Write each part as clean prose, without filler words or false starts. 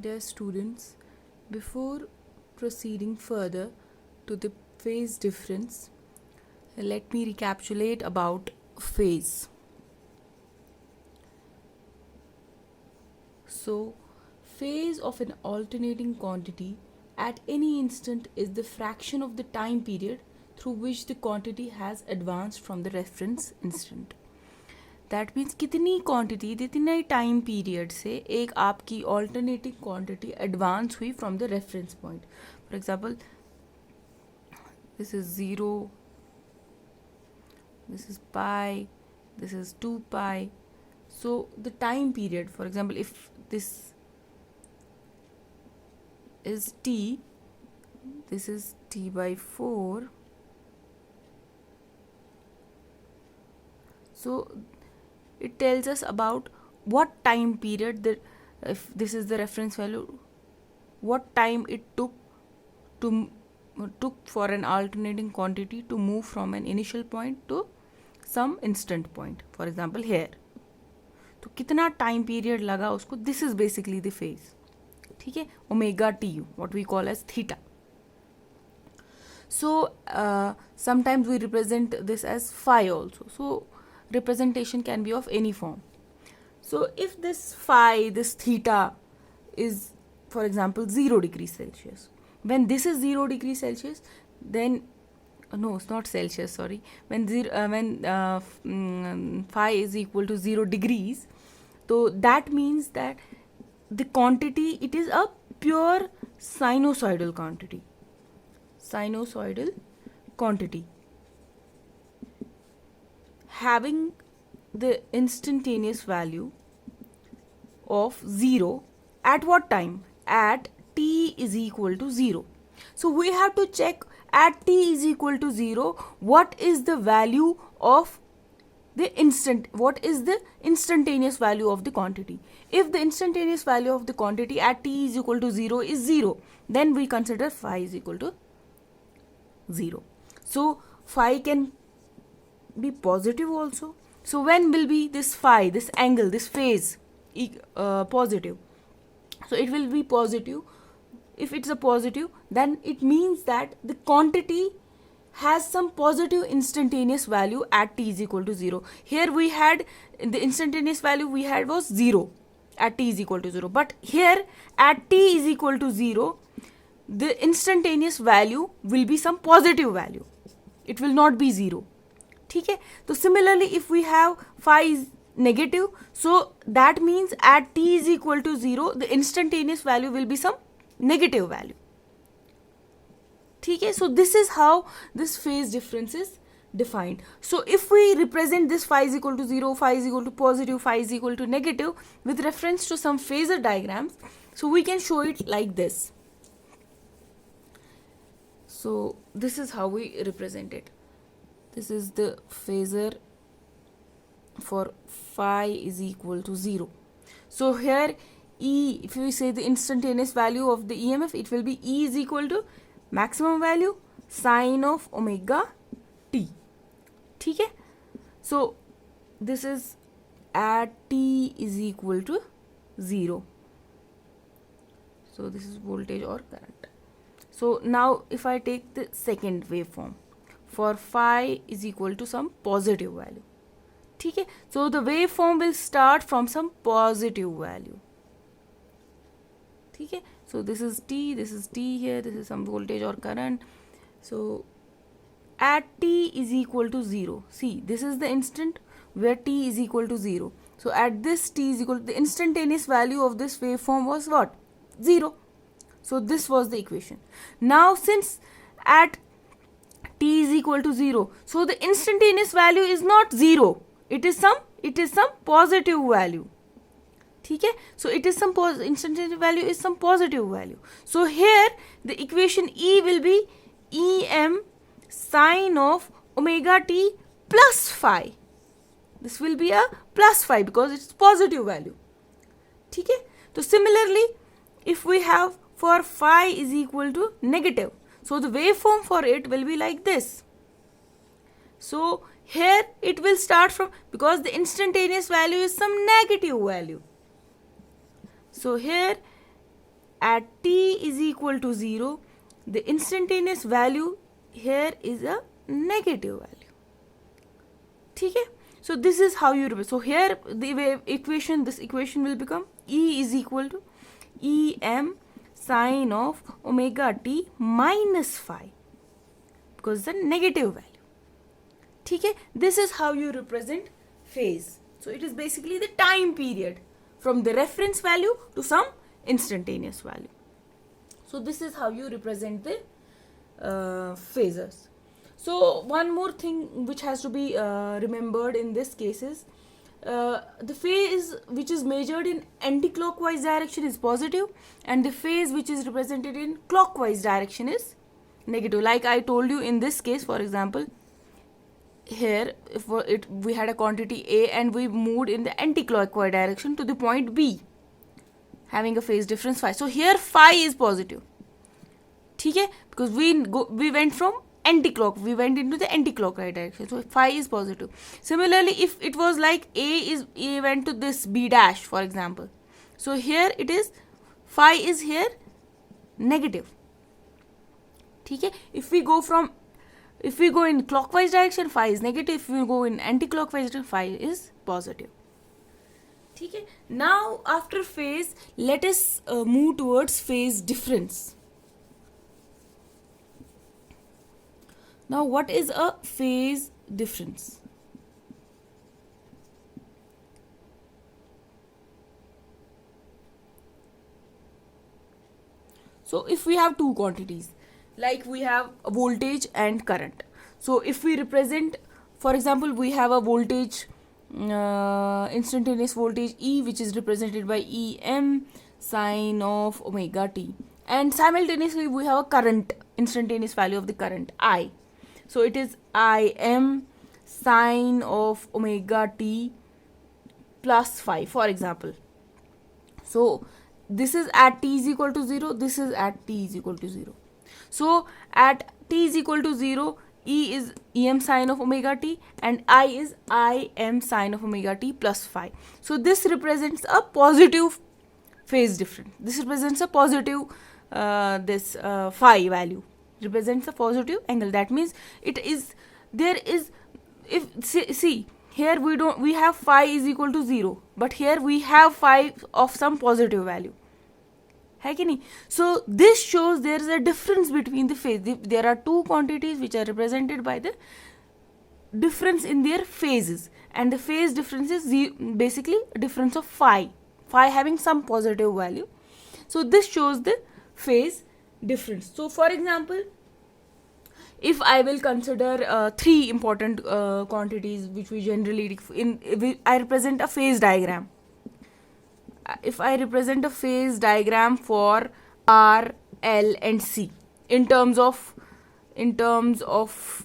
Dear students, before proceeding further to the phase difference, let me recapitulate about phase. So, phase of an alternating quantity at any instant is the fraction of the time period through which the quantity has advanced from the reference instant. That means कितनी quantity कितने time period से एक आपकी alternative quantity advance हुई from the reference point. For example this is 0, this is pi, this is 2 pi. So the time period, for example if this is t, this is t by 4. So it tells us about what time period if this is the reference value, what time it took for an alternating quantity to move from an initial point to some instant point. For example here, तो कितना time period लगा उसको, this is basically the phase. ठीक है, omega t, what we call as theta. So sometimes we represent this as phi also. So representation can be of any form. So if this phi, this theta is, for example, 0 degrees Celsius, when this is 0 degrees Celsius, then no, it's not Celsius, sorry, when phi is equal to 0 degrees, so that means that the quantity, it is a pure sinusoidal quantity. Sinusoidal quantity having the instantaneous value of 0 at what time? At t is equal to 0. So we have to check at t is equal to 0 what is the value of the what is the instantaneous value of the quantity. If the instantaneous value of the quantity at t is equal to 0 is 0, then we consider phi is equal to 0. So phi can be positive also. So when will be this phi, this angle, this phase positive? So it will be positive. If it's a positive, then it means that the quantity has some positive instantaneous value at t is equal to 0. Here we had the instantaneous value we had was 0 at t is equal to 0. But here at t is equal to 0, the instantaneous value will be some positive value. It will not be 0. ठीक है, तो similarly if we have phi is negative, so that means at t is equal to 0, the instantaneous value will be some negative value. ठीक है, so this is how this phase difference is defined. So if we represent this phi is equal to 0, phi is equal to positive, phi is equal to negative with reference to some phasor diagrams, so we can show it like this. So this is how we represent it. This is the phasor for phi is equal to 0. So here E, if we say the instantaneous value of the EMF, it will be E is equal to maximum value sine of omega t. ठीक है, so this is at t is equal to 0. So this is voltage or current. So now if I take the second waveform for phi is equal to some positive value. ठीक है, so the waveform will start from some positive value. ठीक है, so this is t, this is t here, this is some voltage or current. So at t is equal to 0, see this is the instant where t is equal to 0. So at this t is equal to, the instantaneous value of this waveform was what? 0. So this was the equation. Now since at t is equal to 0, so the instantaneous value is not 0, it is some positive value. ठीक है, so it is some instantaneous value is some positive value. So here the equation E will be Em sine of omega t plus phi. This will be a plus phi because it's positive value. ठीक है, तो similarly if we have for phi is equal to negative, so the waveform for it will be like this. So here it will start from, because the instantaneous value is some negative value. So here at t is equal to 0, the instantaneous value here is a negative value. ठीक है? So this is how you represent. So here the wave equation, this equation will become E is equal to Em sine of omega t minus phi, because the negative value. ठीक है? This is how you represent phase. So it is basically the time period from the reference value to some instantaneous value. So this is how you represent the phasors. So one more thing which has to be remembered in this case is the phase which is measured in anti-clockwise direction is positive, and the phase which is represented in clockwise direction is negative. Like I told you in this case, for example, here if we had a quantity A and we moved in the anti-clockwise direction to the point B, having a phase difference phi. So here phi is positive. ठीक है? Because we went from we went into the anti-clockwise direction, so phi is positive. Similarly, if it was like A went to this B dash, for example, so here it is phi is here negative. ठीक है? If we go in clockwise direction, phi is negative. If we go in anti-clockwise direction, phi is positive. ठीक है? Now after phase, let us move towards phase difference. Now what is a phase difference? So if we have two quantities, like we have a voltage and current. So if we represent, for example, we have a voltage, instantaneous voltage E, which is represented by Em sine of omega t, and simultaneously we have a current, instantaneous value of the current I. So it is Im sine of omega t plus phi, for example. So this is at t is equal to 0, this is at t is equal to 0. So at t is equal to 0, E is Em sine of omega t and I is Im sine of omega t plus phi. So this represents a positive phase difference. This represents a positive phi value represents a positive angle. That means see here we have phi is equal to 0, but here we have phi of some positive value. है कि नहीं? So this shows there is a difference between the phase. There are two quantities which are represented by the difference in their phases, and the phase difference is basically a difference of phi having some positive value. So this shows the phase difference. So for example, if I will consider three important quantities which we generally I represent a phase diagram. If I represent a phase diagram for R, L and C in terms of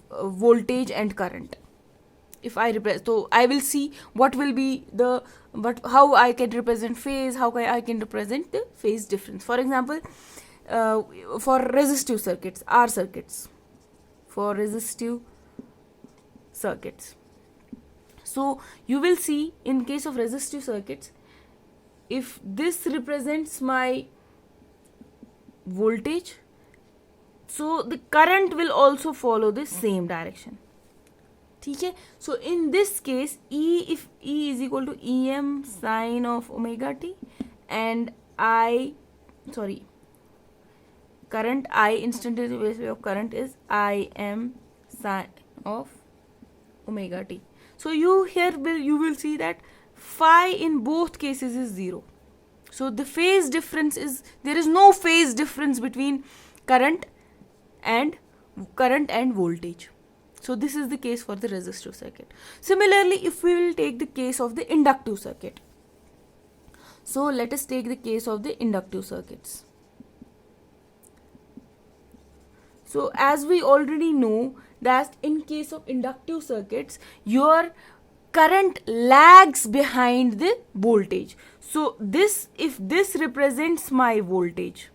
voltage and current, if I represent, so I will see what will be how I can represent phase, how I can represent the phase difference. For example, for resistive circuits, R circuits, for resistive circuits. So you will see in case of resistive circuits, if this represents my voltage, so the current will also follow the same direction. ठीक है? So in this case, if E is equal to Em sine of omega t and current I, instantaneous value of current is Im sine of omega t. So you will see that phi in both cases is 0. So the phase difference is, there is no phase difference between current and voltage. So this is the case for the resistive circuit. Similarly, if we will take the case of the inductive circuit. So let us take the case of the inductive circuits. So as we already know that in case of inductive circuits, your current lags behind the voltage. So if this represents my voltage,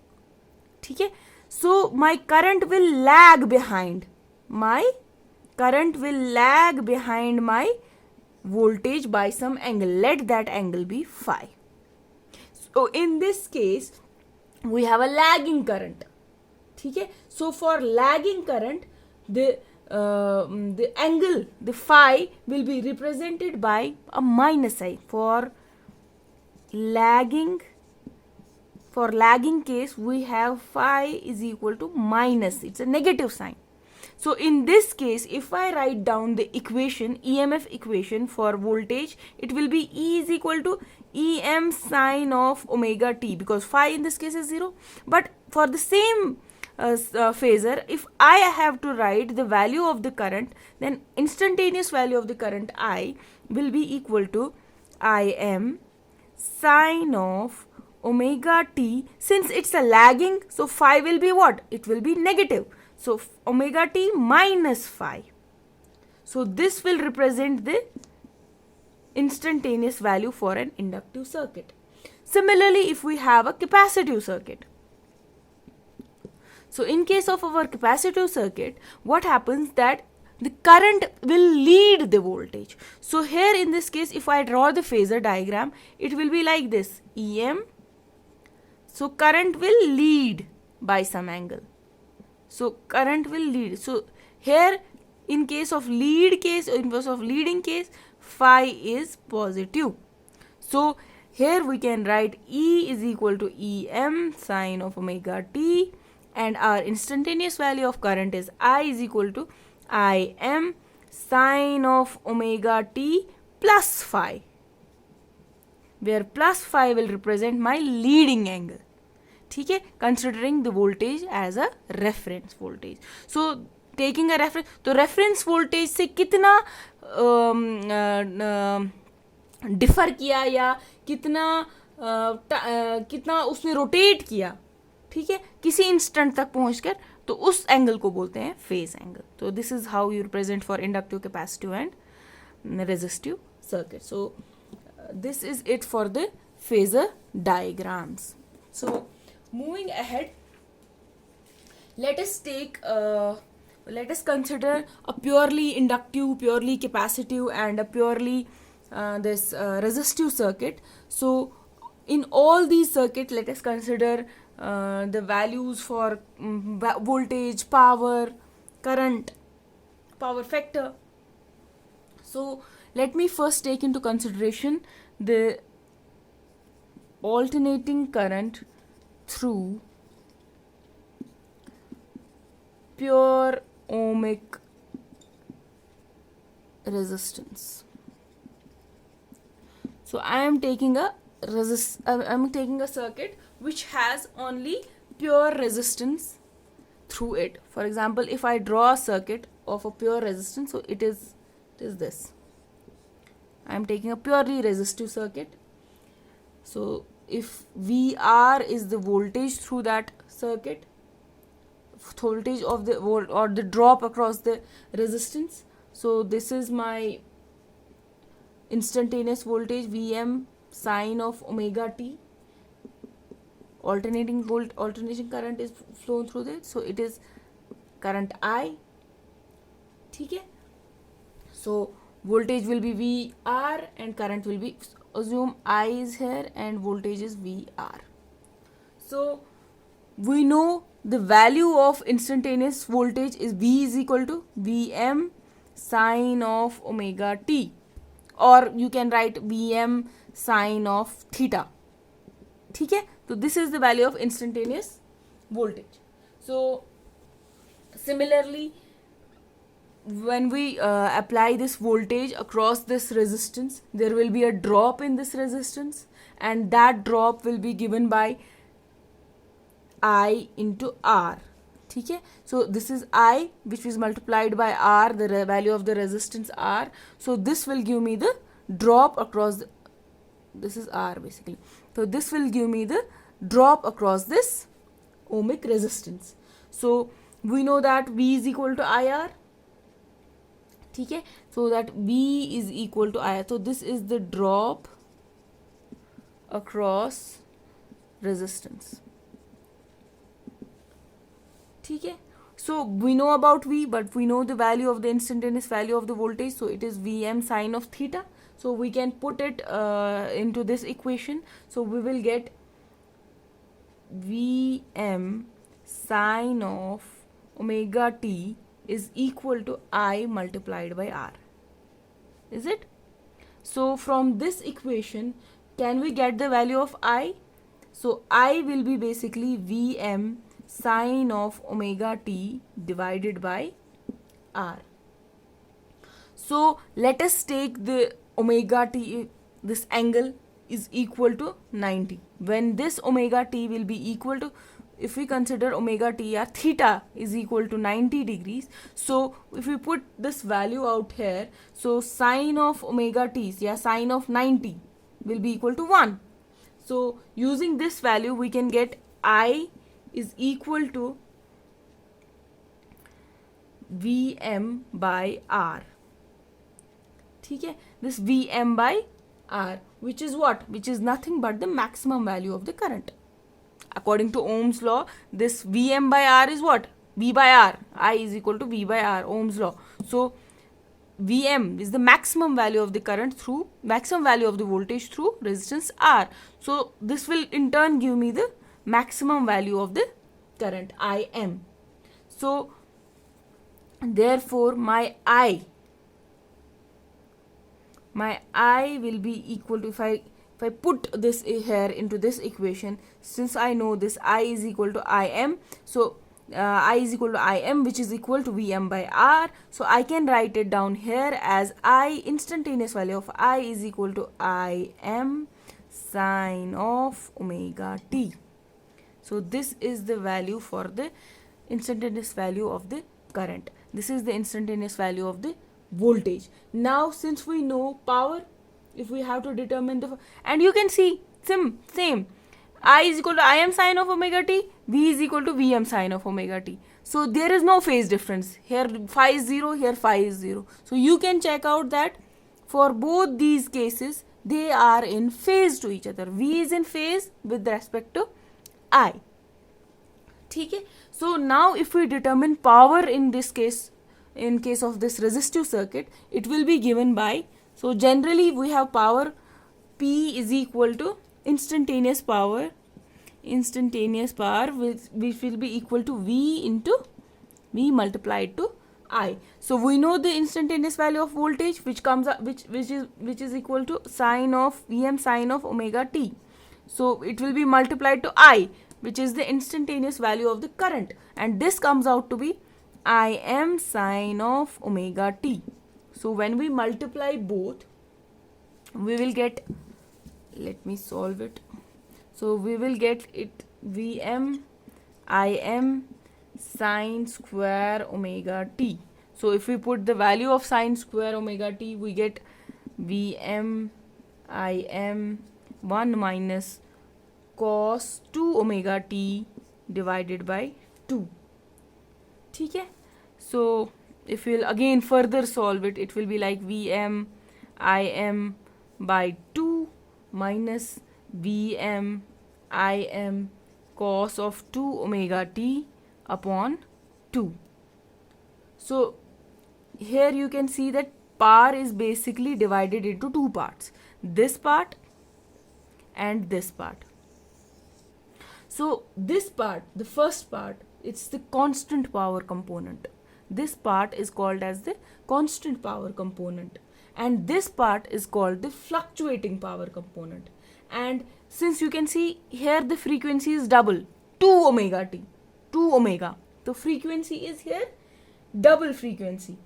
okay, so my current will lag behind my voltage by some angle. Let that angle be phi. So in this case, we have a lagging current. ठीक है, so for lagging current the angle, the phi will be represented by a minus I. For lagging case we have phi is equal to minus, it's a negative sign. So in this case, if I write down the equation, EMF equation for voltage, it will be E is equal to EM sine of omega t, because phi in this case is 0. But for the same phasor, if I have to write the value of the current, then instantaneous value of the current I will be equal to Im sine of omega t. Since it's a lagging, so phi will be what? It will be negative. So omega t minus phi. So this will represent the instantaneous value for an inductive circuit. Similarly, if we have a capacitive circuit. So in case of our capacitive circuit, what happens that the current will lead the voltage. So here in this case, if I draw the phasor diagram, it will be like this, EM. So current will lead by some angle. So current will lead. So here in case of leading case, phi is positive. So here we can write E is equal to EM sine of omega t, and our instantaneous value of current is I is equal to Im sine of omega t plus phi, where plus phi will represent my leading angle. ठीक है, considering the voltage as a reference voltage. So taking a reference, तो reference voltage से कितना differ किया या कितना उसने rotate किया, ठीक है, किसी इंस्टेंट तक पहुंचकर, तो उस एंगल को बोलते हैं फेज एंगल. तो this is how you represent for inductive, capacitive and resistive circuit. So this is it for the phasor diagrams. So moving ahead, let us consider a purely inductive, purely capacitive and a purely resistive circuit. So in all these circuits, let us consider the values for voltage, power, current, power factor. So let me first take into consideration the alternating current through pure ohmic resistance. So I am taking a circuit which has only pure resistance through it. For example, if I draw a circuit of a pure resistance, so it is this. I am taking a purely resistive circuit. So if VR is the voltage through that circuit, voltage of the or the drop across the resistance, so this is my instantaneous voltage Vm sine of omega t. Alternating current is flown through this, so it is current I. ठीक है, so voltage will be VR and current will be, assume I is here and voltage is VR. So we know the value of instantaneous voltage is V is equal to Vm sine of omega t, or you can write Vm sine of theta. ठीक है, so this is the value of instantaneous voltage. So similarly, when we apply this voltage across this resistance, there will be a drop in this resistance, and that drop will be given by I into R. ठीक है, so this is I which is multiplied by R, the value of the resistance R. So this will give me the drop across this is R basically. So this will give me the drop across this ohmic resistance. So we know that V is equal to IR. ठीक है, so that V is equal to IR. So this is the drop across resistance. ठीक है, so we know about V, but we know the value of the instantaneous value of the voltage, so it is Vm sine of theta. So we can put it into this equation. So we will get V Vm sine of omega t is equal to I multiplied by R. Is it? So from this equation, can we get the value of I? So I will be basically Vm sine of omega t divided by R. So let us take the omega t, this angle is equal to 90. When this omega t will be equal to, if we consider omega t or theta is equal to 90 degrees, so if we put this value out here, so sine of omega t, sine of 90 will be equal to 1. So using this value we can get I is equal to Vm by R. ठीक है, this Vm by R, which is what? Which is nothing but the maximum value of the current. According to Ohm's law, this Vm by R is what? V by R. I is equal to V by R, Ohm's law. So Vm is the maximum value of the current through, maximum value of the voltage through resistance R. So this will in turn give me the maximum value of the current, Im. So therefore my I will be equal to, if I put this here into this equation, since I know this I is equal to Im, so I is equal to Im, which is equal to Vm by R. So I can write it down here as I, instantaneous value of I is equal to Im sine of omega t. So this is the value for the instantaneous value of the current. This is the instantaneous value of the voltage. Now since we know power, if we have to determine the, and you can see same, I is equal to Im sine of omega t, V is equal to Vm sine of omega t. So there is no phase difference. Here phi is 0, here phi is 0. So you can check out that for both these cases they are in phase to each other. V is in phase with respect to I. ठीक है. So now if we determine power in this case, in case of this resistive circuit, it will be given by, so generally we have power P is equal to instantaneous power which will be equal to V into V multiplied to I. So we know the instantaneous value of voltage, which comes up, which is equal to sine of Vm sine of omega t. So it will be multiplied to I, which is the instantaneous value of the current, and this comes out to be Im sine of omega t. So when we multiply both, we will get, let me solve it. So we will get it Vm Im sine square omega t. So if we put the value of sine square omega t, we get Vm Im 1 minus cos 2 omega t divided by 2. ठीक है. So if we'll again further solve it, it will be like Vm Im by 2 minus Vm Im cos of 2 omega t upon 2. So here you can see that power is basically divided into two parts, this part and this part. So this part, the first part, it's the constant power component. This part is called as the constant power component, and this part is called the fluctuating power component. And since you can see here the frequency is double, 2 omega t, 2 omega, the frequency is here double frequency.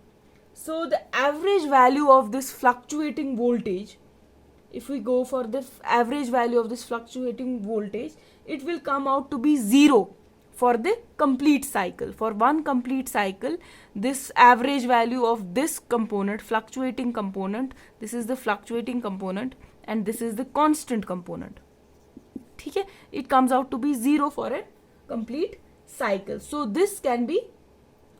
So the average value of this fluctuating voltage, if we go for the average value of this fluctuating voltage, it will come out to be 0 for the complete cycle. For one complete cycle, this average value of this component, fluctuating component, this is the fluctuating component and this is the constant component. ठीक है, it comes out to be 0 for a complete cycle. So this can be,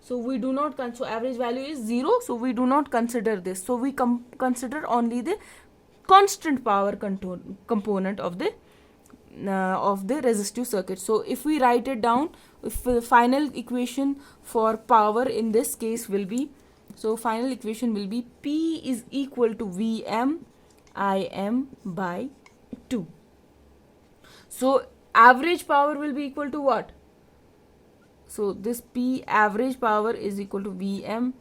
so we do not, so average value is 0, so we do not consider this. So we consider only the constant power component of the resistive circuit. So if we write it down, if the final equation for power in this case will be, so final equation will be P is equal to Vm Im by 2. So average power will be equal to what? So this P average power is equal to Vm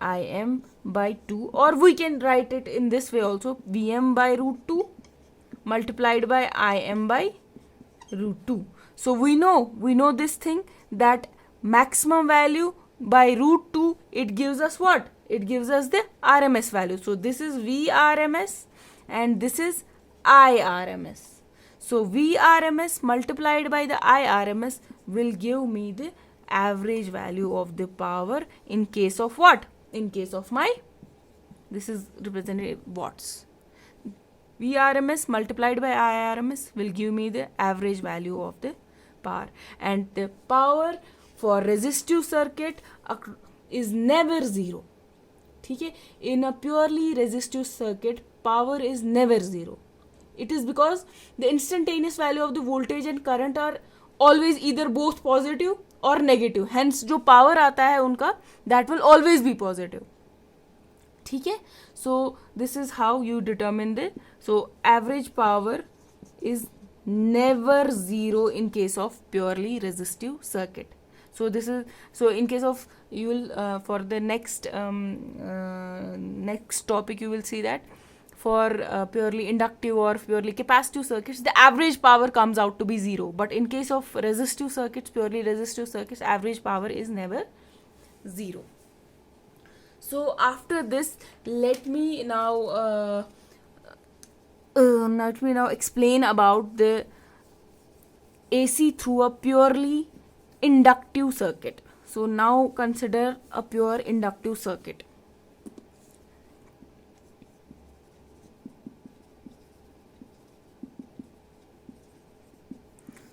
Im by 2, or we can write it in this way also, Vm by root 2 multiplied by Im by root 2. So we know this thing, that maximum value by root 2, it gives us what? It gives us the RMS value. So this is Vrms and this is IRMS. So Vrms multiplied by the IRMS will give me the average value of the power in case of what? In case of my, this is represented watts. Vrms multiplied by IRMS will give me the average value of the power. And the power for resistive circuit is never zero. ठीक है, in a purely resistive circuit power is never zero. It is because the instantaneous value of the voltage and current are always either both positive or negative. Hence जो power आता है उनका, that will always be positive. ठीक है, so this is how you determine the, so average power is never zero in case of purely resistive circuit. So this is, so in case of, you will for the next next topic you will see that for purely inductive or purely capacitive circuits the average power comes out to be zero, but in case of resistive circuits, purely resistive circuits, average power is never zero. So after this, let me now explain about the AC through a purely inductive circuit. So now consider a pure inductive circuit.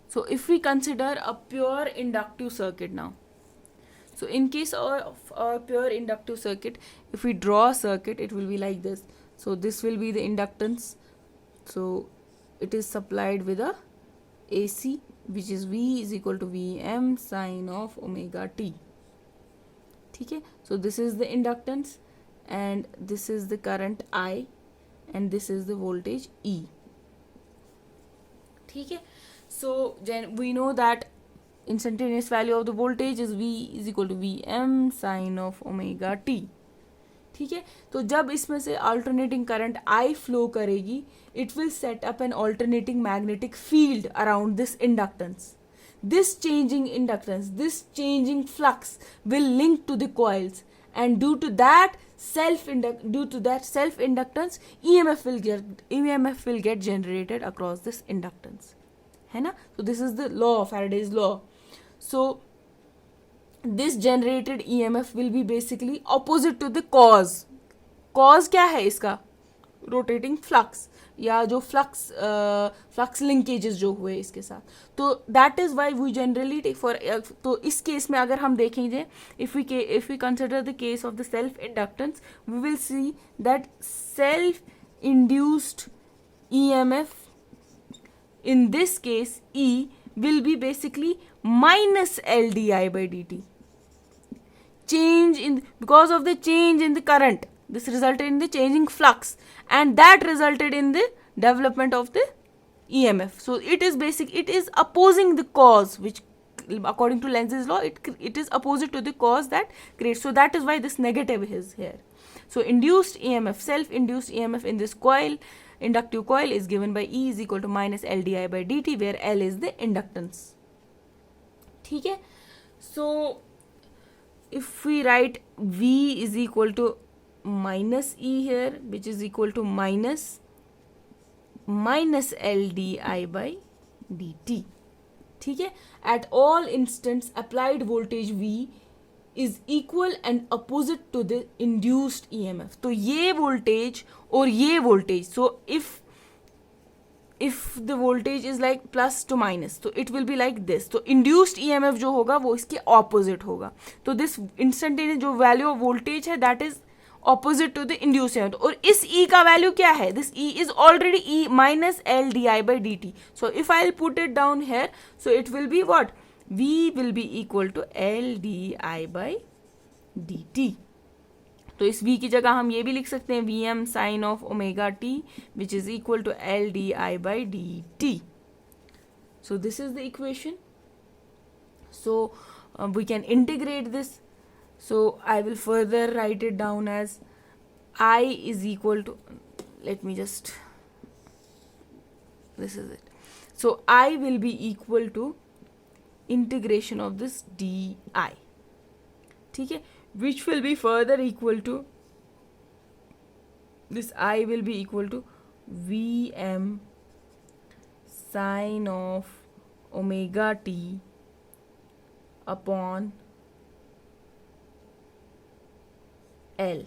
So if we consider a pure inductive circuit now, so in case of our pure inductive circuit, if we draw a circuit, it will be like this. So this will be the inductance. So it is supplied with a AC, which is V is equal to Vm sine of omega t. Okay, so this is the inductance and this is the current I and this is the voltage E. Okay, so then we know that instantaneous value of the voltage is V is equal to Vm sine of omega t. ठीक है, तो जब इसमें से alternating current I flow करेगी, it will set up an alternating magnetic field around this inductance. This changing inductance, this changing flux will link to the coils, and due to that self-inductance, EMF will get generated across this inductance. है ना? So this is the law of Faraday's law. So this generated EMF will be basically opposite to the cause. Cause क्या है इसका? Rotating flux या जो flux linkages जो हुए इसके साथ. तो that is why we generally take for, तो इस केस में अगर हम देखेंगे, if we consider the case of the self inductance, we will see that self induced EMF in this case E will be basically minus LdI by dt. Because of the change in the current, this resulted in the changing flux, and that resulted in the development of the EMF. So it is opposing the cause, which according to Lenz's law, it is opposite to the cause that creates. So that is why this negative is here. So induced EMF, self-induced EMF in this coil, inductive coil, is given by E is equal to minus LdI by dt, where L is the inductance. ठीक है, so if we write V is equal to minus E here, which is equal to minus LdI by dt. ठीक है, at all instants applied voltage V is equal and opposite to the induced EMF. तो ये voltage और ये voltage, so if the voltage is like plus to minus, so it will be like this. तो induced EMF जो होगा वो इसके opposite होगा. तो this instantaneous जो value of voltage है, that is opposite to the induced EMF. और इस E का value क्या है? This E is already E minus LdI by dt. So if I'll put it down here, so it will be what? V will be equal to LdI by dt. तो इस V की जगह हम ये भी लिख सकते हैं Vm sin of omega t, which is equal to LdI by dt. So this is the equation. So we can integrate this. So I will further write it down as I is equal to, let me just, this is it. So I will be equal to integration of this di, ठीक है, which will be further equal to, this I will be equal to Vm sine of omega t upon L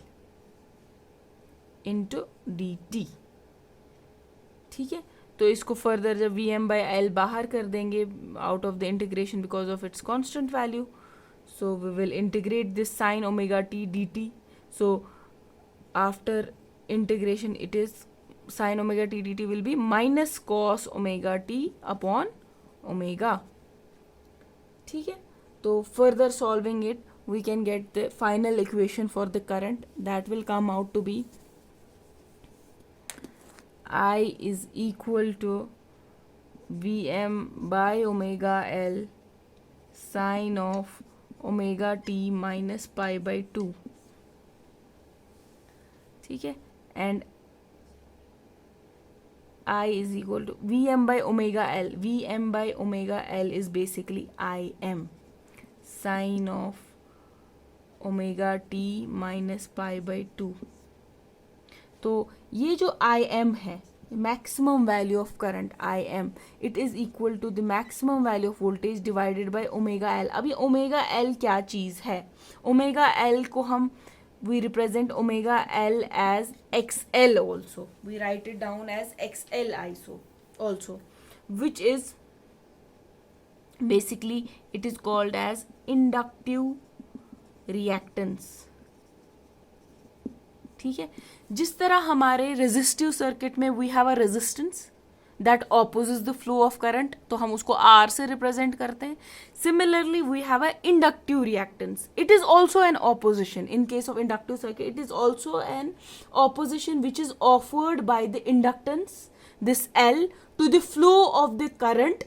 into D T. ठीक है, तो इसको further जब V M by L बाहर कर देंगे out of the integration because of its constant value, so we will integrate this sine omega t d t. So after integration it is sine omega t d t will be minus cos omega t upon omega. ठीक है, तो further solving it we can get the final equation for the current that will come out to be I is equal to Vm by omega L sine of omega t minus pi by 2. ठीक है, and I is equal to Vm by omega L. Vm by omega L is basically Im sine of omega t minus pi by 2. तो ये जो I M है, maximum value of current I M, it is equal to the maximum value of voltage divided by omega L. अब ये omega L क्या चीज़ है? Omega L को हम we represent omega L as X L also, we write it down as X L iso also, which is basically it is called as inductive reactance. ठीक है, जिस तरह हमारे रेजिस्टिव सर्किट में we have a resistance that opposes the flow of current, तो हम उसको R से रिप्रेजेंट करते हैं. Similarly we have an inductive reactance, it is also an opposition. In case of inductive circuit it is also an opposition which is offered by the inductance this L to the flow of the current.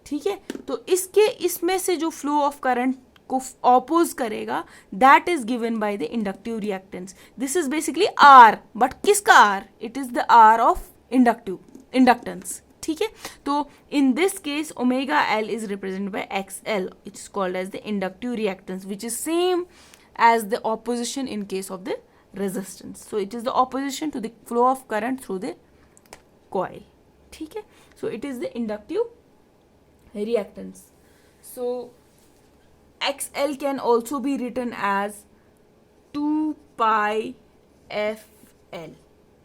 ठीक है, तो इसमें से जो flow of current को oppose करेगा that is given by the inductive reactance. This is basically R, but किसका R? It is the R of inductance. ठीक है, तो in this case omega L is represented by X L, it is called as the inductive reactance which is same as the opposition in case of the resistance. So it is the opposition to the flow of current through the coil. ठीक है, so it is the inductive reactance. So XL can also be written as 2 pi FL.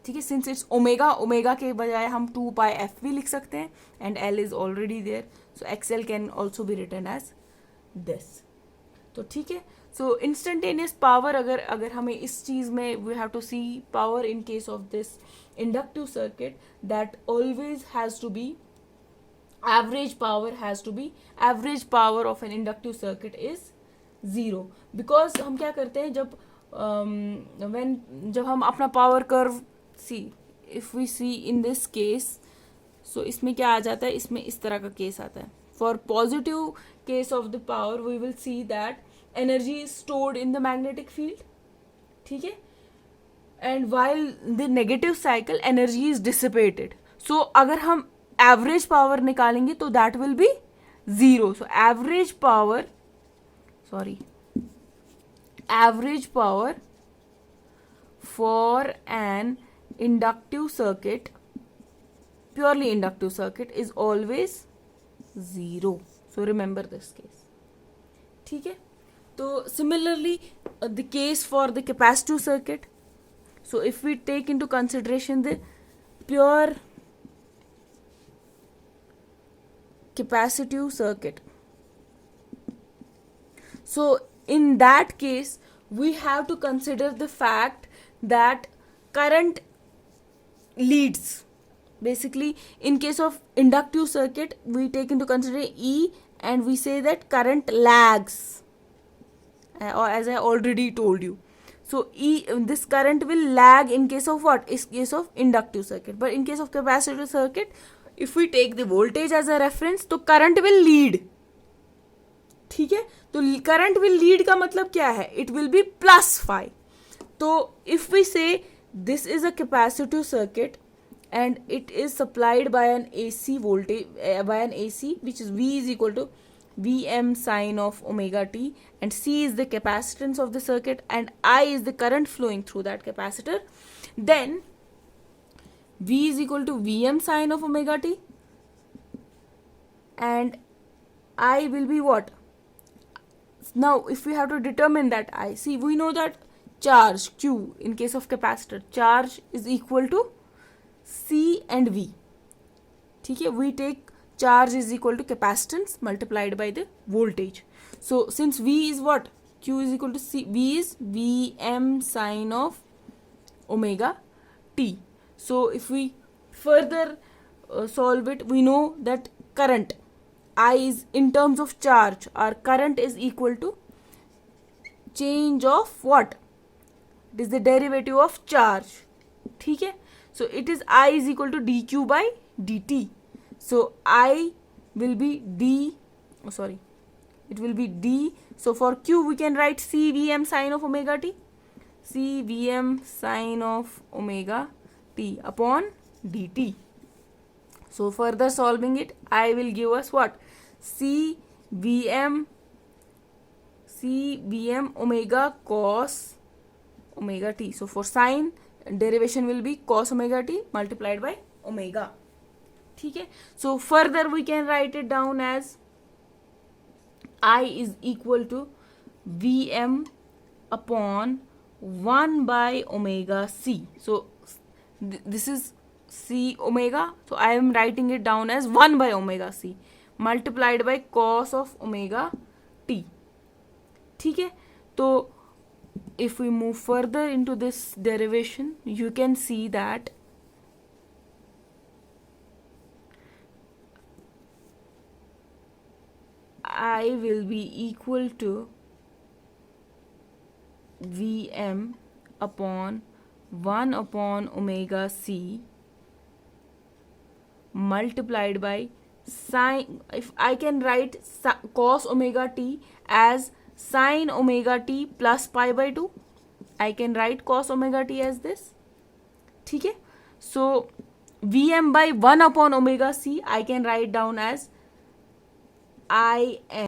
ठीक है, since it's omega के बजाय हम 2 pi F भी लिख सकते हैं and L is already there, so XL can also be written as this. तो ठीक है, so instantaneous power अगर हमें इस चीज़ में we have to see power in case of this inductive circuit, that always has to be average power of an inductive circuit is 0, because हम क्या करते हैं जब हम अपना power curve if we see in this case, so इसमें क्या आ जाता है, इसमें इस तरह का केस आता है. For positive case of the power we will see that energy is stored in the magnetic field. ठीक है, and while the negative cycle energy is dissipated. So अगर हम एवरेज पावर निकालेंगे तो that will be 0. So average power for an inductive circuit, purely inductive circuit, is always 0. So remember this case. ठीक है, तो similarly the case for the capacitive circuit. So if we take into consideration the pure capacitive circuit, so in that case we have to consider the fact that current leads. Basically in case of inductive circuit we take into consideration E and we say that current lags, or as I already told you. So this current will lag in case of what? In case of inductive circuit. But in case of capacitive circuit if we take the voltage as a reference तो current will lead. ठीक है, तो current will lead का मतलब क्या है, it will be plus 5. तो if we say this is a capacitive circuit and it is supplied by an AC voltage by an AC which is V is equal to Vm sine of omega t, and C is the capacitance of the circuit and I is the current flowing through that capacitor, then V is equal to Vm sine of omega t and I will be what? Now if we have to determine that I, see we know that charge Q in case of capacitor, charge is equal to C and V. ठीक है, we take charge is equal to capacitance multiplied by the voltage. So since V is what, Q is equal to C, V is Vm sine of omega t. So if we further solve it, we know that current I is in terms of charge, our current is equal to change of what, it is the derivative of charge. ठीक है, so it is I is equal to dq by dt. So I will be it will be d. So for q we can write CVm sine of omega t, CVm sine of omega t upon dt. So further solving it, I will give us what, CVm omega cos omega t. So for sine, derivation will be cos omega t multiplied by omega. ठीक है, so further we can write it down as I is equal to Vm upon 1 by omega c. So this is c omega, so I am writing it down as 1 by omega c multiplied by cos of omega t. ठीक है, तो if we move further into this derivation, you can see that I will be equal to Vm upon 1 upon omega c multiplied by sine, if I can write cos omega t as sine omega t plus pi by 2, I can write cos omega t as this. ठीक है, so Vm by 1 upon omega c I can write down as I m